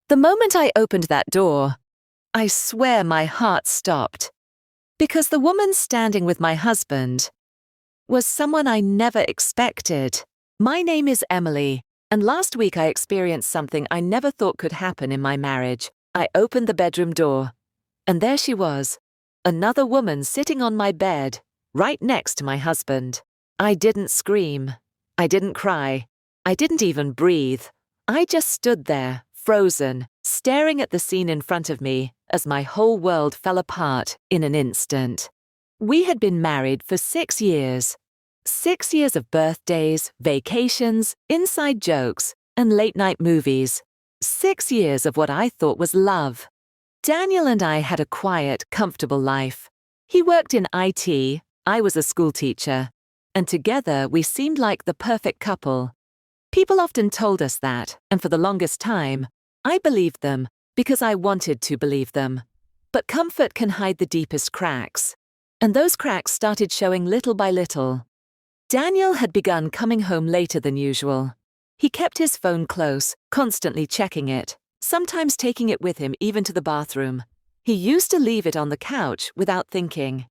The moment I opened that door, I swear my heart stopped. Because the woman standing with my husband was someone I never expected. My name is Emily, and last week I experienced something I never thought could happen in my marriage. I opened the bedroom door, and there she was, another woman sitting on my bed, right next to my husband. I didn't scream. I didn't cry. I didn't even breathe. I just stood there, frozen, staring at the scene in front of me as my whole world fell apart in an instant. We had been married for 6 years. 6 years of birthdays, vacations, inside jokes, and late-night movies. 6 years of what I thought was love. Daniel and I had a quiet, comfortable life. He worked in IT, I was a school teacher, and together we seemed like the perfect couple. People often told us that, and for the longest time, I believed them because I wanted to believe them. But comfort can hide the deepest cracks, and those cracks started showing little by little. Daniel had begun coming home later than usual. He kept his phone close, constantly checking it, sometimes taking it with him even to the bathroom. He used to leave it on the couch without thinking.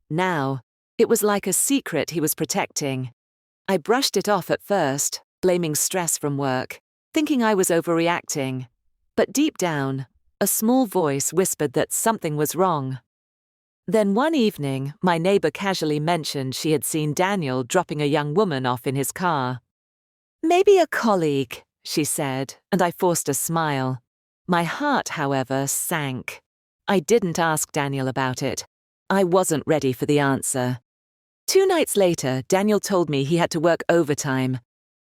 Now, it was like a secret he was protecting. I brushed it off at first, blaming stress from work, thinking I was overreacting. But deep down, a small voice whispered that something was wrong. Then one evening, my neighbor casually mentioned she had seen Daniel dropping a young woman off in his car. "Maybe a colleague," she said, and I forced a smile. My heart, however, sank. I didn't ask Daniel about it. I wasn't ready for the answer. 2 nights later, Daniel told me he had to work overtime.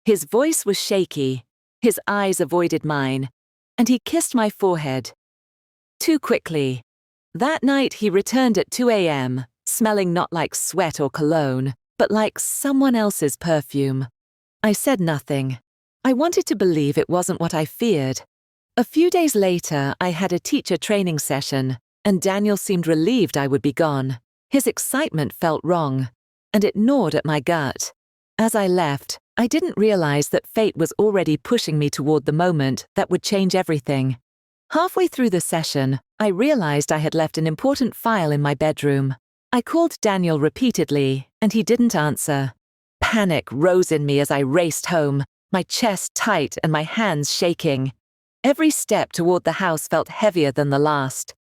His voice was shaky, his eyes avoided mine, and he kissed my forehead. Too quickly. That night he returned at 2 a.m., smelling not like sweat or cologne, but like someone else's perfume. I said nothing. I wanted to believe it wasn't what I feared. A few days later, I had a teacher training session, and Daniel seemed relieved I would be gone. His excitement felt wrong, and it gnawed at my gut. As I left, I didn't realize that fate was already pushing me toward the moment that would change everything. Halfway through the session, I realized I had left an important file in my bedroom. I called Daniel repeatedly, and he didn't answer. Panic rose in me as I raced home, my chest tight and my hands shaking. Every step toward the house felt heavier than the last.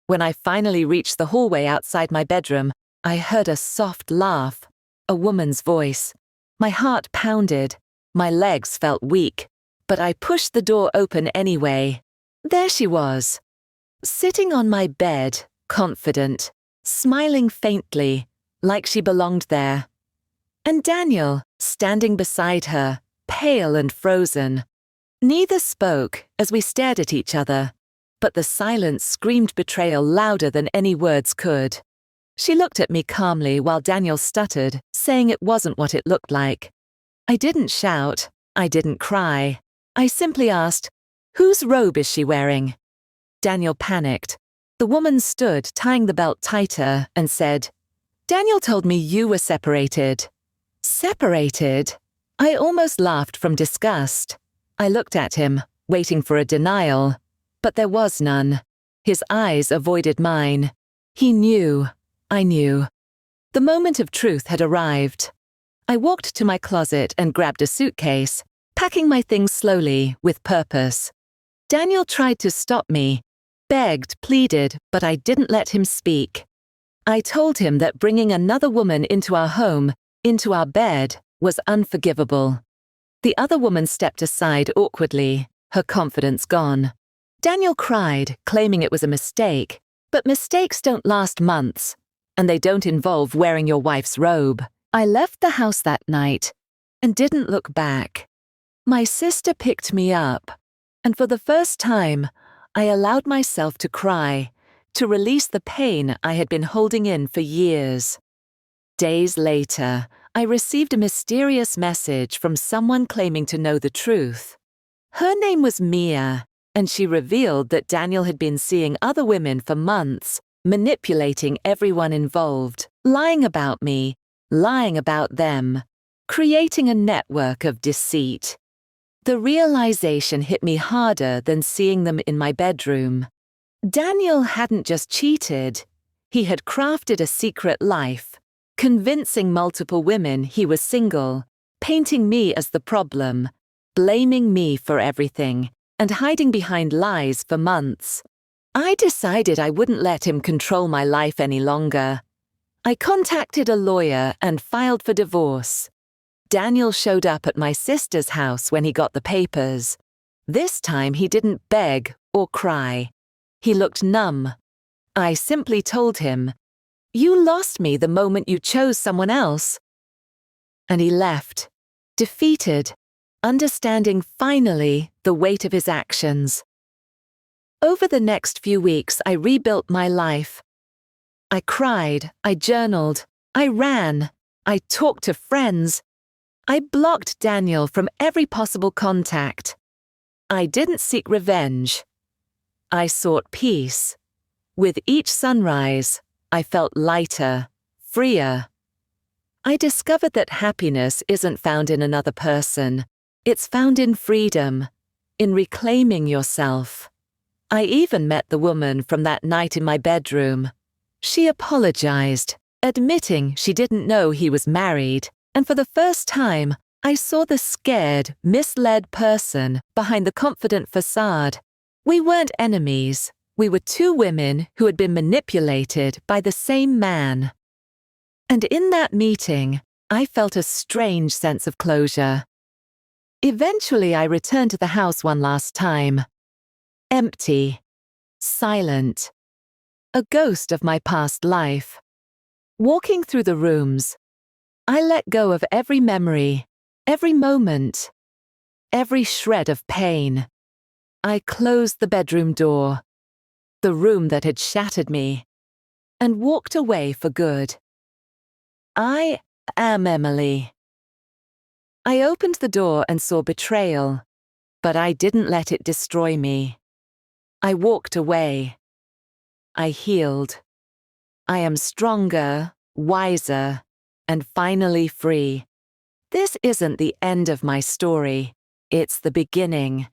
When I finally reached the hallway outside my bedroom, I heard a soft laugh, a woman's voice. My heart pounded. My legs felt weak, but I pushed the door open anyway. There she was, sitting on my bed, confident, smiling faintly, like she belonged there. And Daniel, standing beside her, pale and frozen. Neither spoke as we stared at each other, but the silence screamed betrayal louder than any words could. She looked at me calmly while Daniel stuttered, saying it wasn't what it looked like. I didn't shout. I didn't cry. I simply asked, "Whose robe is she wearing?" Daniel panicked. The woman stood, tying the belt tighter, and said, "Daniel told me you were separated." Separated? I almost laughed from disgust. I looked at him, waiting for a denial, but there was none. His eyes avoided mine. He knew. I knew. The moment of truth had arrived. I walked to my closet and grabbed a suitcase, packing my things slowly, with purpose. Daniel tried to stop me, begged, pleaded, but I didn't let him speak. I told him that bringing another woman into our home, into our bed, was unforgivable. The other woman stepped aside awkwardly, her confidence gone. Daniel cried, claiming it was a mistake, but mistakes don't last months, and they don't involve wearing your wife's robe. I left the house that night and didn't look back. My sister picked me up, and for the first time, I allowed myself to cry, to release the pain I had been holding in for years. Days later, I received a mysterious message from someone claiming to know the truth. Her name was Mia, and she revealed that Daniel had been seeing other women for months, manipulating everyone involved, lying about me, lying about them, creating a network of deceit. The realization hit me harder than seeing them in my bedroom. Daniel hadn't just cheated, he had crafted a secret life, convincing multiple women he was single, painting me as the problem, blaming me for everything, and hiding behind lies for months. I decided I wouldn't let him control my life any longer. I contacted a lawyer and filed for divorce. Daniel showed up at my sister's house when he got the papers. This time he didn't beg or cry. He looked numb. I simply told him, "You lost me the moment you chose someone else." And he left, defeated, understanding finally the weight of his actions. Over the next few weeks, I rebuilt my life. I cried, I journaled, I ran, I talked to friends. I blocked Daniel from every possible contact. I didn't seek revenge. I sought peace. With each sunrise, I felt lighter, freer. I discovered that happiness isn't found in another person. It's found in freedom, in reclaiming yourself. I even met the woman from that night in my bedroom. She apologized, admitting she didn't know he was married, and for the first time, I saw the scared, misled person behind the confident facade. We weren't enemies. We were two women who had been manipulated by the same man. And in that meeting, I felt a strange sense of closure. Eventually, I returned to the house one last time. Empty, silent, a ghost of my past life. Walking through the rooms, I let go of every memory, every moment, every shred of pain. I closed the bedroom door, the room that had shattered me, and walked away for good. I am Emily. I opened the door and saw betrayal, but I didn't let it destroy me. I walked away. I healed. I am stronger, wiser, and finally free. This isn't the end of my story. It's the beginning.